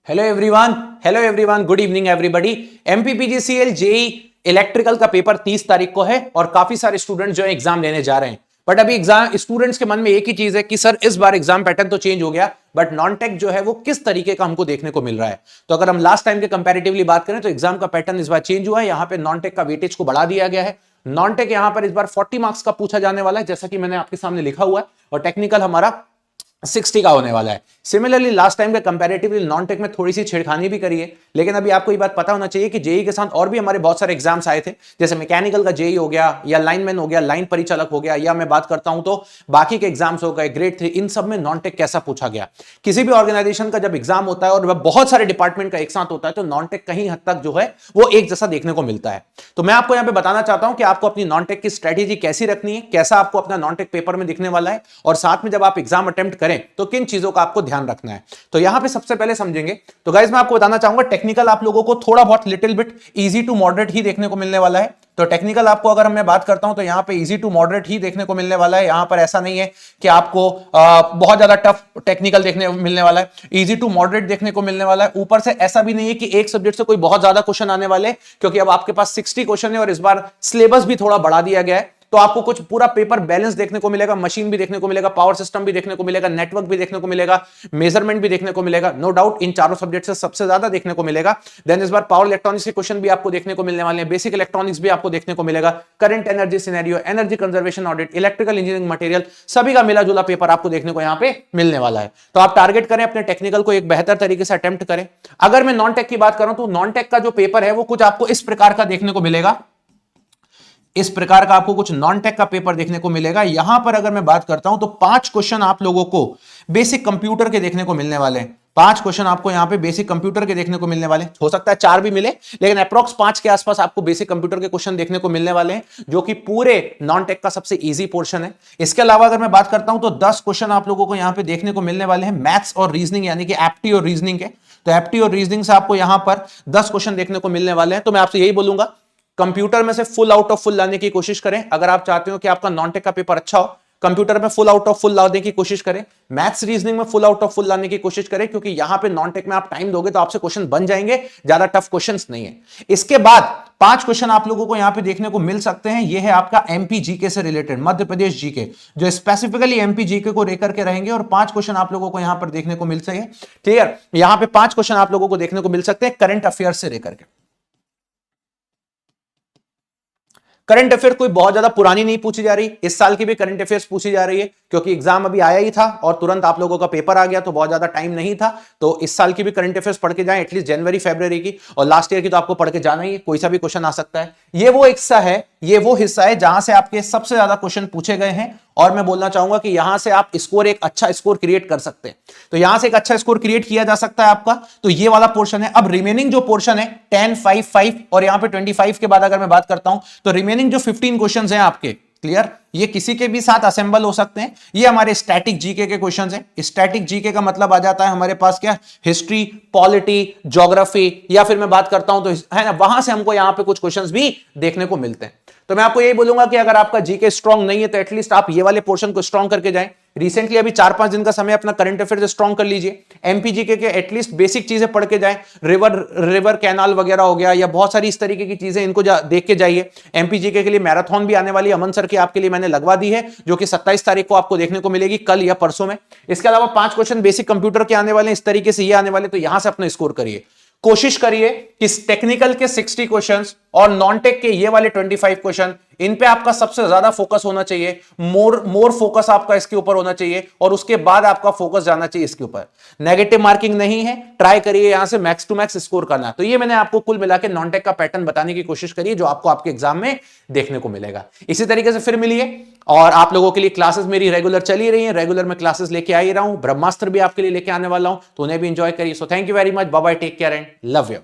Hello everyone, good evening everybody. MPPGCL JE electrical का paper 30 तारीख को है और काफी सारे स्टूडेंट जो है एग्जाम लेने जा रहे हैं। बट अभी एग्जाम स्टूडेंट्स के मन में एक ही चीज है कि सर इस बार एग्जाम पैटर्न तो चेंज हो गया, बट नॉन टेक जो है वो किस तरीके का हमको देखने को मिल रहा है। तो अगर हम लास्ट टाइम के कंपैरेटिवली बात करें तो एग्जाम का पैटर्न इस बार चेंज हुआ है। यहाँ पे नॉन टेक का वेटेज को बढ़ा दिया गया है। नॉन टेक यहां पर इस बार 40 मार्क्स का पूछा जाने वाला है, जैसा कि मैंने आपके सामने लिखा हुआ है, और टेक्निकल हमारा 60 का होने वाला है। सिमिलरली लास्ट टाइम के कंपैरेटिवली नॉन टेक में थोड़ी सी छेड़खानी भी करी है, लेकिन अभी आपको ये बात पता होना चाहिए कि जेई के साथ और भी हमारे बहुत सारे एग्जाम्स आए थे, जैसे मैकेनिकल का जेई हो गया, या लाइनमैन हो गया, लाइन परिचालक हो गया, या मैं बात करता हूं तो बाकी के एग्जाम्स हो गए ग्रेड 3, इन सब में नॉन टेक कैसा पूछा गया। किसी भी ऑर्गेनाइजेशन का जब एग्जाम होता है और वह बहुत सारे डिपार्टमेंट का एक साथ होता है तो नॉन टेक कहीं हद तक जो है वो एक जैसा देखने को मिलता है। तो मैं आपको यहां पे बताना चाहता हूं कि आपको अपनी नॉन टेक की स्ट्रेटेजी कैसी रखनी है, कैसा आपको अपना नॉन टेक पेपर में दिखने वाला है, और साथ में जब आप एग्जाम अटेम्प्ट करें तो किन चीजों का आपको ध्यान रखना है। तो यहां पे सबसे पहले समझेंगे तो गाइस मैं आपको बताना चाहूंगा टेक्निकल आप लोगों को थोड़ा बहुत little bit easy to moderate ही देखने को मिलने वाला है। तो टेक्निकल आपको अगर मैं बात करता हूं तो यहां पे इजी टू मॉडरेट ही देखने को मिलने वाला है। यहां पर ऐसा नहीं है कि आपको बहुत ज्यादा टफ टेक्निकल देखने को मिलने वाला है, इजी टू मॉडरेट देखने को मिलने वाला है। ऊपर से ऐसा भी नहीं है कि एक सब्जेक्ट से कोई बहुत ज्यादा क्वेश्चन आने वाले, क्योंकि अब आपके पास 60 क्वेश्चन है और इस बार सिलेबस भी थोड़ा बढ़ा दिया गया है। तो आपको कुछ पूरा पेपर बैलेंस देखने को मिलेगा, मशीन भी देखने को मिलेगा, पावर सिस्टम भी देखने को मिलेगा, नेटवर्क भी देखने को मिलेगा, मेजरमेंट भी देखने को मिलेगा। नो डाउट इन चारों सब्जेक्ट से सबसे ज्यादा देखने को मिलेगा। देन इस बार पावर इलेक्ट्रॉनिक्स के क्वेश्चन भी आपको देखने को मिलने वाले हैं, बेसिक इलेक्ट्रॉनिक्स भी आपको देखने को मिलेगा, current energy scenario, energy conservation audit, electrical engineering material, सभी का मिला जुला पेपर आपको देखने को यहां पे मिलने वाला है। तो आप टारगेट करें अपने टेक्निकल को एक बेहतर तरीके से अटेम्प्ट करें। अगर मैं नॉन टेक की बात करूं तो नॉन टेक का जो पेपर है वो कुछ आपको इस प्रकार का देखने को मिलेगा। इस प्रकार का आपको कुछ नॉन टेक का पेपर देखने को मिलेगा। यहां पर अगर मैं बात करता हूं तो 5 क्वेश्चन आप लोगों को बेसिक कंप्यूटर के देखने को मिलने वाले हैं। 5 क्वेश्चन आपको यहां पे बेसिक कंप्यूटर के देखने को मिलने वाले, हो सकता है 4 भी मिले, लेकिन अप्रॉक्स 5 के आसपास आपको बेसिक कंप्यूटर के क्वेश्चन देखने को मिलने वाले हैं, जो कि पूरे नॉन टेक का सबसे इजी पोर्शन है। इसके अलावा अगर मैं बात करता हूं तो 10 क्वेश्चन आप लोगों को यहां पे देखने को मिलने वाले हैं मैथ्स और रीजनिंग, यानी कि एप्टी और रीजनिंग के। तो एप्टी और रीजनिंग से आपको यहां पर 10 क्वेश्चन देखने को मिलने वाले हैं। तो मैं आपसे यही बोलूंगा कंप्यूटर में से फुल आउट ऑफ फुल लाने की कोशिश करें। अगर आप चाहते हो कि आपका नॉन टेक का पेपर अच्छा हो, कंप्यूटर में फुल आउट ऑफ फुल लाने की कोशिश करें, मैथ्स रीजनिंग में फुल आउट ऑफ फुल लाने की कोशिश करें, क्योंकि यहां पे नॉन टेक में आप टाइम दोगे तो आपसे क्वेश्चन बन जाएंगे, ज्यादा टफ क्वेश्चंस नहीं है। इसके बाद 5 क्वेश्चन आप लोगों को यहां पे देखने को मिल सकते हैं। यह है आपका एमपी जीके से रिलेटेड, मध्य प्रदेश जीके, जो स्पेसिफिकली एमपी जीके को लेकर के रहेंगे, और 5 क्वेश्चन आप लोगों को यहां पर देखने को मिल सकते हैं। क्लियर, यहां पे 5 क्वेश्चन आप लोगों को देखने को मिल सकते हैं करंट अफेयर से लेकर के। करंट अफेयर कोई बहुत ज्यादा पुरानी नहीं पूछी जा रही, इस साल की भी करंट अफेयर्स पूछी जा रही है, क्योंकि एग्जाम अभी आया ही था और तुरंत आप लोगों का पेपर आ गया, तो बहुत ज्यादा टाइम नहीं था। तो इस साल की भी करंट अफेयर्स पढ़ के जाएं, एटलीस्ट जनवरी फरवरी की, और लास्ट ईयर की तो आपको पढ़ के जाना ही है, कोई सा भी क्वेश्चन आ सकता है। ये वो हिस्सा है जहां से आपके सबसे ज्यादा क्वेश्चन पूछे गए हैं, और मैं बोलना चाहूंगा कि यहां से आप एक अच्छा स्कोर क्रिएट कर सकते हैं। तो यहां से एक अच्छा स्कोर क्रिएट किया जा सकता है आपका। तो ये वाला पोर्शन है। अब रिमेनिंग जो पोर्शन है 10, 5, 5 और यहां पे 25 के बाद अगर मैं बात करता हूं तो रिमेनिंग जो 15 क्वेश्चंस हैं आपके, क्लियर, ये किसी के भी साथ असेंबल हो सकते हैं। ये हमारे स्टैटिक जीके के क्वेश्चंस हैं। स्टैटिक जीके का मतलब आ जाता है हमारे पास क्या, हिस्ट्री, पॉलिटी, ज्योग्राफी, या फिर मैं बात करता हूं तो है ना, वहां से हमको यहां पे कुछ क्वेश्चंस भी देखने को मिलते हैं। तो मैं आपको यही बोलूंगा कि अगर आपका जीके स्ट्रांग नहीं है तो एटलीस्ट आप ये वाले पोर्शन को स्ट्रांग करके जाएं। रिसेंटली अभी 4-5 दिन का समय अपना करंट अफेयर स्ट्रांग कर लीजिए। एमपीजीके के एटलीस्ट बेसिक चीजें पढ़ के जाएं, रिवर कैनाल वगैरह हो गया, या बहुत सारी इस तरीके की चीजें, इनको देख के जाइए। एमपीजीके के लिए मैराथन भी आने वाली है, अमन सर की आपके लिए मैंने लगवा दी है, जो कि 27 तारीख को आपको देखने को मिलेगी, कल या परसों में। इसके अलावा 5 क्वेश्चन बेसिक कंप्यूटर के आने वाले हैं, इस तरीके से ये आने वाले, तो यहां से अपना स्कोर करिए। कोशिश करिए कि टेक्निकल के 60 क्वेश्चंस और नॉन टेक के ये वाले 25 क्वेश्चन, इन पे आपका सबसे ज्यादा फोकस होना चाहिए। मोर फोकस आपका इसके ऊपर होना चाहिए, और उसके बाद आपका फोकस जाना चाहिए इसके ऊपर। नेगेटिव मार्किंग नहीं है, ट्राई करिए यहां से मैक्स टू मैक्स स्कोर करना। तो ये मैंने आपको कुल मिला के नॉन टेक का पैटर्न बताने की कोशिश करी, जो आपको आपके एग्जाम में देखने को मिलेगा। इसी तरीके से फिर मिलिए, और आप लोगों के लिए क्लासेस मेरी रेगुलर चली रही है, रेगुलर में क्लासेस लेके आ ही रहा हूं, ब्रह्मास्त्र भी आपके लिए लेके आने वाला हूं, तो उन्हें भी एंजॉय करिए। So thank you very much, bye bye, take care and love you.